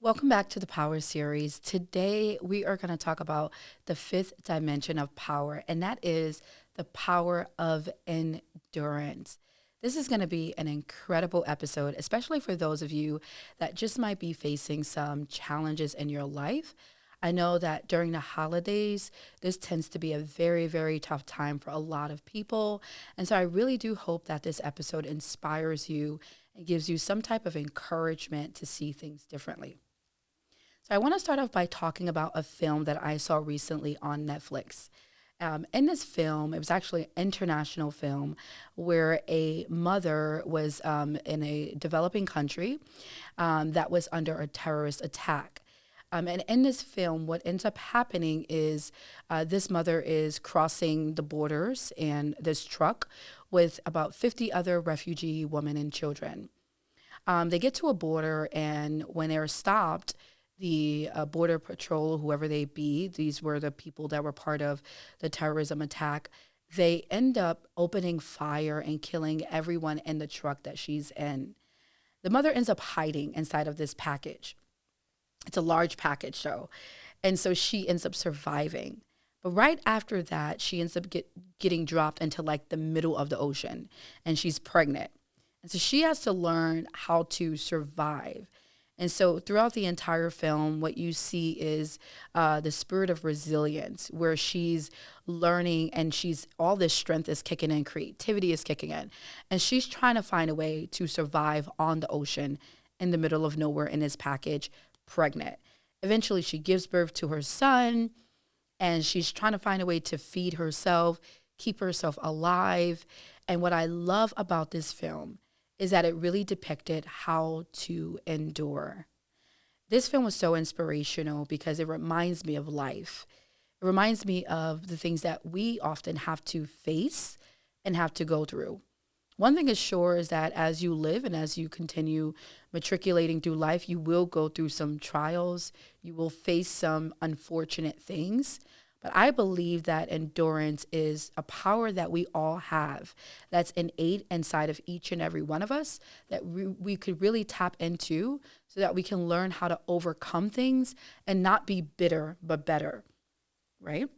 Welcome back to the Power Series. Today, we are going to talk about the fifth dimension of power, and that is the power of endurance. This is going to be an incredible episode, especially for those of you that just might be facing some challenges in your life. I know that during the holidays, this tends to be a very, very tough time for a lot of people. And so I really do hope that this episode inspires you and gives you some type of encouragement to see things differently. So I want to start off by talking about a film that I saw recently on Netflix. In this film, it was actually an international film where a mother was in a developing country that was under a terrorist attack. And in this film, what ends up happening is this mother is crossing the borders in this truck with about 50 other refugee women and children. They get to a border, and when they're stopped, the border patrol, whoever they be, these were the people that were part of the terrorism attack. They end up opening fire and killing everyone in the truck that she's in. The mother ends up hiding inside of this package. It's a large package, though. And so she ends up surviving. But right after that, she ends up getting dropped into like the middle of the ocean, and she's pregnant. And so she has to learn how to survive. And so throughout the entire film, what you see is the spirit of resilience, where she's learning and she's all this strength is kicking in, creativity is kicking in. And she's trying to find a way to survive on the ocean in the middle of nowhere in this package, pregnant. Eventually, she gives birth to her son, and she's trying to find a way to feed herself, keep herself alive. And what I love about this film is that it really depicted how to endure. This film was so inspirational because it reminds me of life. It reminds me of the things that we often have to face and have to go through. One thing is sure is that as you live and as you continue matriculating through life, you will go through some trials. You will face some unfortunate things. But I believe that endurance is a power that we all have that's innate inside of each and every one of us that we could really tap into so that we can learn how to overcome things and not be bitter, but better, right?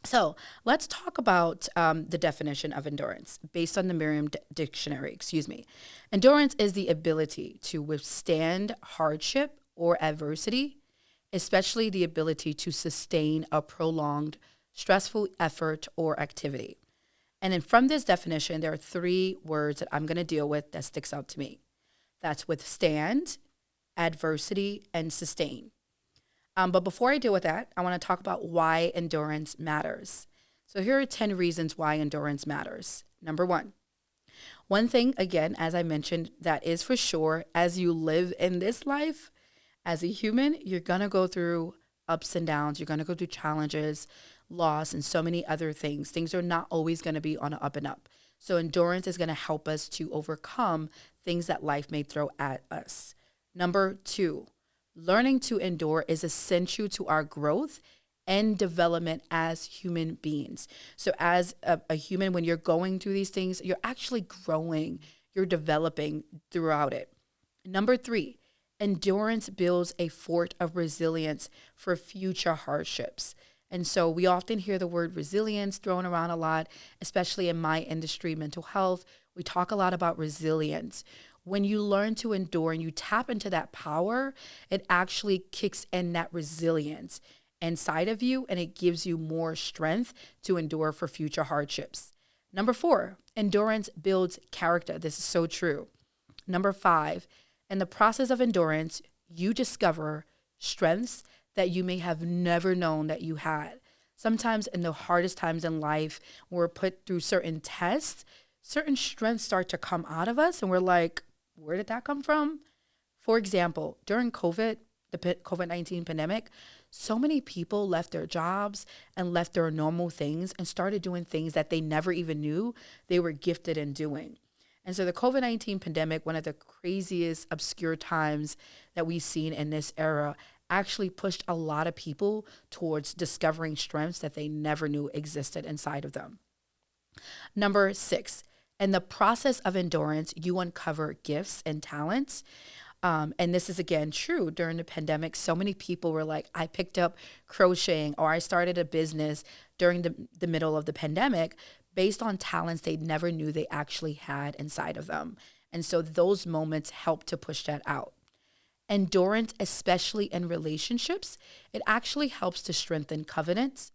So let's talk about the definition of endurance based on the Merriam Dictionary, excuse me. Endurance is the ability to withstand hardship or adversity, especially the ability to sustain a prolonged, stressful effort or activity. And then from this definition, there are three words that I'm going to deal with that sticks out to me. That's withstand, adversity, and sustain. But before I deal with that, I want to talk about why endurance matters. So here are 10 reasons why endurance matters. Number one thing, again, as I mentioned, that is for sure, as you live in this life, as a human, you're going to go through ups and downs. You're going to go through challenges, loss, and so many other things. Things are not always going to be on an up and up. So endurance is going to help us to overcome things that life may throw at us. Number two, learning to endure is essential to our growth and development as human beings. So as a human, when you're going through these things, you're actually growing, you're developing throughout it. Number three, endurance builds a fort of resilience for future hardships. And so we often hear the word resilience thrown around a lot, especially in my industry, mental health. We talk a lot about resilience. When you learn to endure and you tap into that power, it actually kicks in that resilience inside of you, and it gives you more strength to endure for future hardships. Number four, endurance builds character. This is so true. Number five, in the process of endurance, you discover strengths that you may have never known that you had. Sometimes in the hardest times in life, we're put through certain tests, certain strengths start to come out of us, and we're like, where did that come from? For example, during the COVID-19 pandemic, so many people left their jobs and left their normal things and started doing things that they never even knew they were gifted in doing. And so the COVID-19 pandemic, one of the craziest, obscure times that we've seen in this era, actually pushed a lot of people towards discovering strengths that they never knew existed inside of them. Number six, in the process of endurance, you uncover gifts and talents And this is again true during the pandemic. So many people were like, I picked up crocheting or I started a business during the middle of the pandemic based on talents they never knew they actually had inside of them. And so those moments help to push that out. Endurance, especially in relationships, it actually helps to strengthen covenants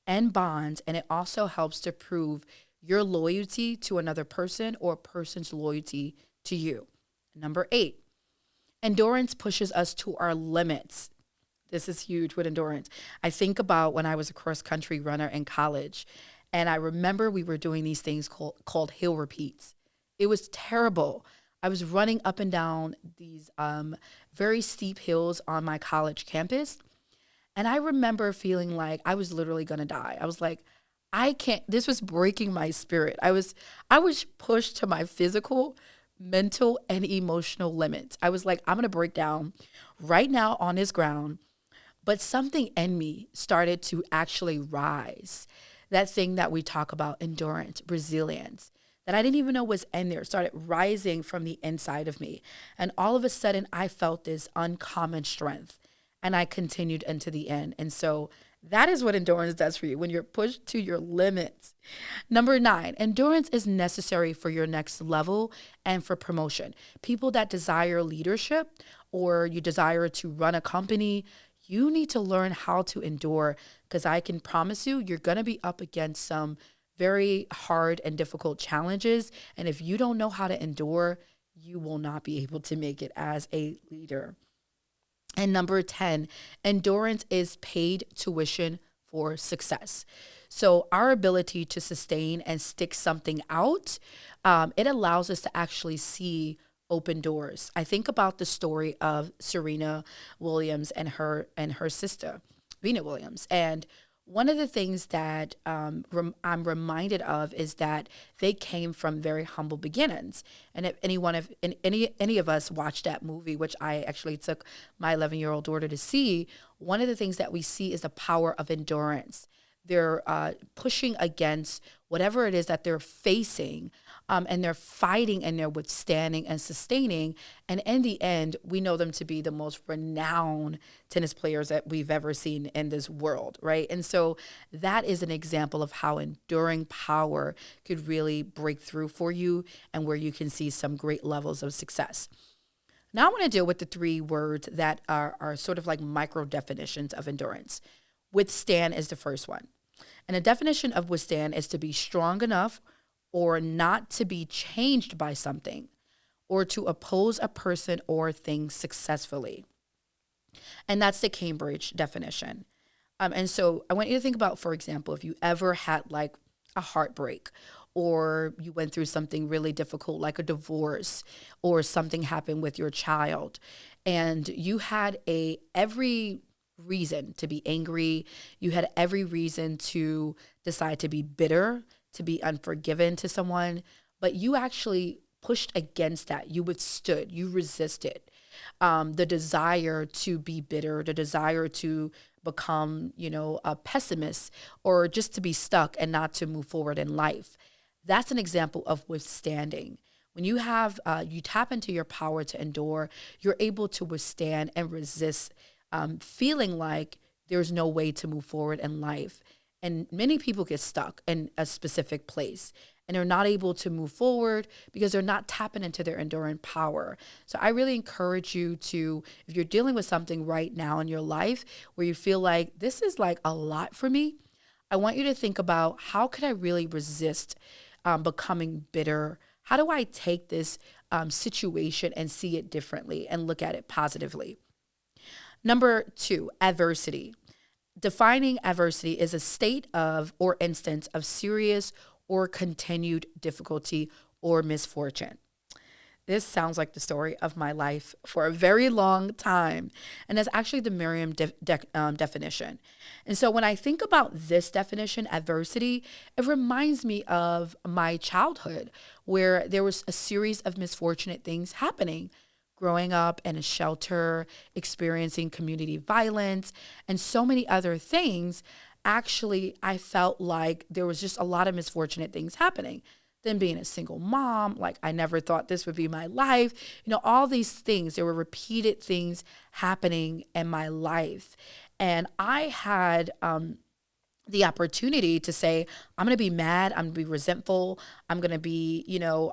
and bonds. And it also helps to prove your loyalty to another person or a person's loyalty to you. Number 8, endurance pushes us to our limits. This is huge with endurance. I think about when I was a cross country runner in college, and I remember we were doing these things called hill repeats. It was terrible. I was running up and down these very steep hills on my college campus. And I remember feeling like I was literally going to die. I was like, I can't, this was breaking my spirit. I was pushed to my physical, mental, and emotional limits. I was like, I'm going to break down right now on this ground. But something in me started to actually rise. That thing that we talk about, endurance, resilience, that I didn't even know was in there, started rising from the inside of me. And all of a sudden, I felt this uncommon strength. And I continued into the end. And so that is what endurance does for you when you're pushed to your limits. Number 9, endurance is necessary for your next level and for promotion. People that desire leadership or you desire to run a company, you need to learn how to endure, because I can promise you, you're going to be up against some very hard and difficult challenges. And if you don't know how to endure, you will not be able to make it as a leader. And number 10, endurance is paid tuition for success. So our ability to sustain and stick something out, it allows us to actually see open doors. I think about the story of Serena Williams and her sister, Venus Williams. And one of the things that I'm reminded of is that they came from very humble beginnings. And if any of us watched that movie, which I actually took my 11-year-old daughter to see, one of the things that we see is the power of endurance. They're pushing against whatever it is that they're facing, and they're fighting and they're withstanding and sustaining. And in the end, we know them to be the most renowned tennis players that we've ever seen in this world, right? And so that is an example of how enduring power could really break through for you and where you can see some great levels of success. Now I want to deal with the 3 words that are sort of like micro definitions of endurance. Withstand is the first one. And a definition of withstand is to be strong enough or not to be changed by something, or to oppose a person or thing successfully. And that's the Cambridge definition. And so I want you to think about, for example, if you ever had like a heartbreak, or you went through something really difficult like a divorce, or something happened with your child, and you had every reason to be angry, you had every reason to decide to be bitter, to be unforgiven to someone, but you actually pushed against that. You withstood, you resisted the desire to be bitter, the desire to become, a pessimist, or just to be stuck and not to move forward in life. That's an example of withstanding. When you tap into your power to endure, you're able to withstand and resist, feeling like there's no way to move forward in life. And many people get stuck in a specific place and they're not able to move forward because they're not tapping into their enduring power. So I really encourage you to, if you're dealing with something right now in your life where you feel like this is like a lot for me, I want you to think about, how could I really resist becoming bitter? How do I take this situation and see it differently and look at it positively? Number 2, adversity. Defining adversity is a state of or instance of serious or continued difficulty or misfortune. This sounds like the story of my life for a very long time. And that's actually the Merriam definition. And so when I think about this definition, adversity, it reminds me of my childhood where there was a series of misfortunate things happening. Growing up in a shelter, experiencing community violence, and so many other things, actually, I felt like there was just a lot of misfortunate things happening. Then being a single mom, like I never thought this would be my life. All these things, there were repeated things happening in my life. And I had the opportunity to say, I'm going to be mad, I'm going to be resentful, I'm going to be,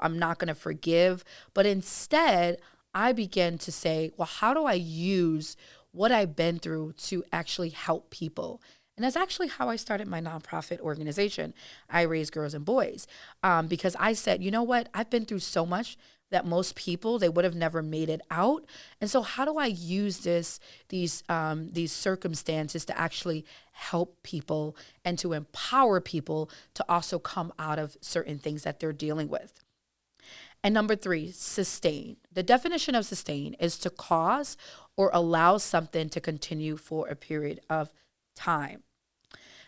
I'm not going to forgive. But instead, I began to say, well, how do I use what I've been through to actually help people? And that's actually how I started my nonprofit organization, I Raise Girls and Boys, because I said, you know what? I've been through so much that most people, they would have never made it out. And so how do I use these circumstances to actually help people and to empower people to also come out of certain things that they're dealing with? And number three, sustain. The definition of sustain is to cause or allow something to continue for a period of time.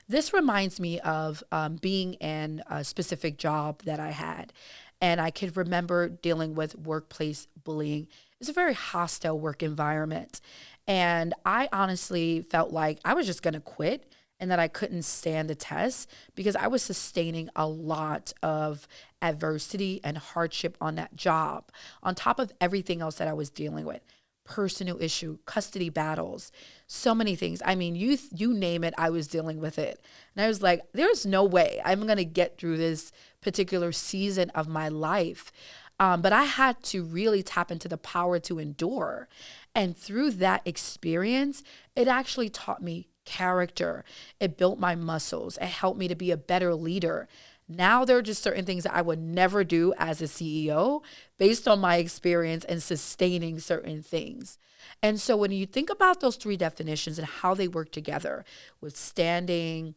This reminds me of being in a specific job that I had. And I could remember dealing with workplace bullying. It's a very hostile work environment. And I honestly felt like I was just going to quit and that I couldn't stand the test because I was sustaining a lot of adversity and hardship on that job, on top of everything else that I was dealing with. Personal issue, custody battles, so many things. I mean, you name it, I was dealing with it. And I was like, there's no way I'm going to get through this particular season of my life. But I had to really tap into the power to endure. And through that experience, it actually taught me character. It built my muscles. It helped me to be a better leader. Now there are just certain things that I would never do as a CEO based on my experience and sustaining certain things. And so when you think about those three definitions and how they work together, withstanding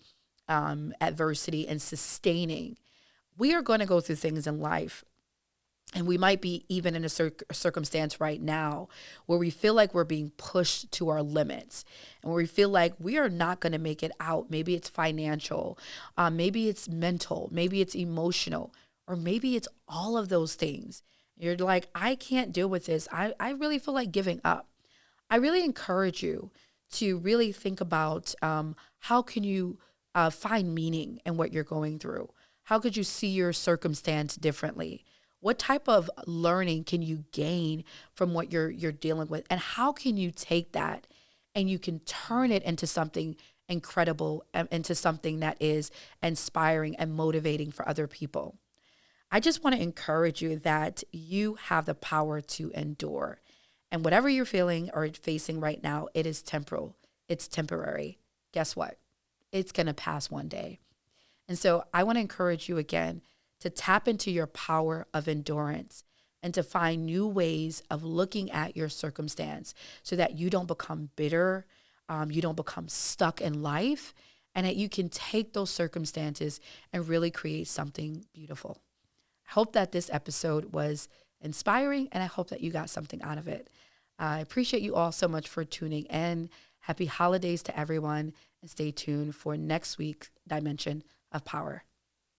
adversity and sustaining, we are going to go through things in life. And we might be even in a circumstance right now where we feel like we're being pushed to our limits and where we feel like we are not going to make it out. Maybe it's financial, maybe it's mental, maybe it's emotional, or maybe it's all of those things. You're like, I can't deal with this. I really feel like giving up. I really encourage you to really think about how can you find meaning in what you're going through? How could you see your circumstance differently? What type of learning can you gain from what you're dealing with? And how can you take that and you can turn it into something incredible, into something that is inspiring and motivating for other people? I just want to encourage you that you have the power to endure. And whatever you're feeling or facing right now, it is temporal. It's temporary. Guess what? It's going to pass one day. And so I want to encourage you again to tap into your power of endurance and to find new ways of looking at your circumstance so that you don't become bitter, you don't become stuck in life, and that you can take those circumstances and really create something beautiful. I hope that this episode was inspiring, and I hope that you got something out of it. I appreciate you all so much for tuning in. Happy holidays to everyone, and stay tuned for next week's Dimension of Power.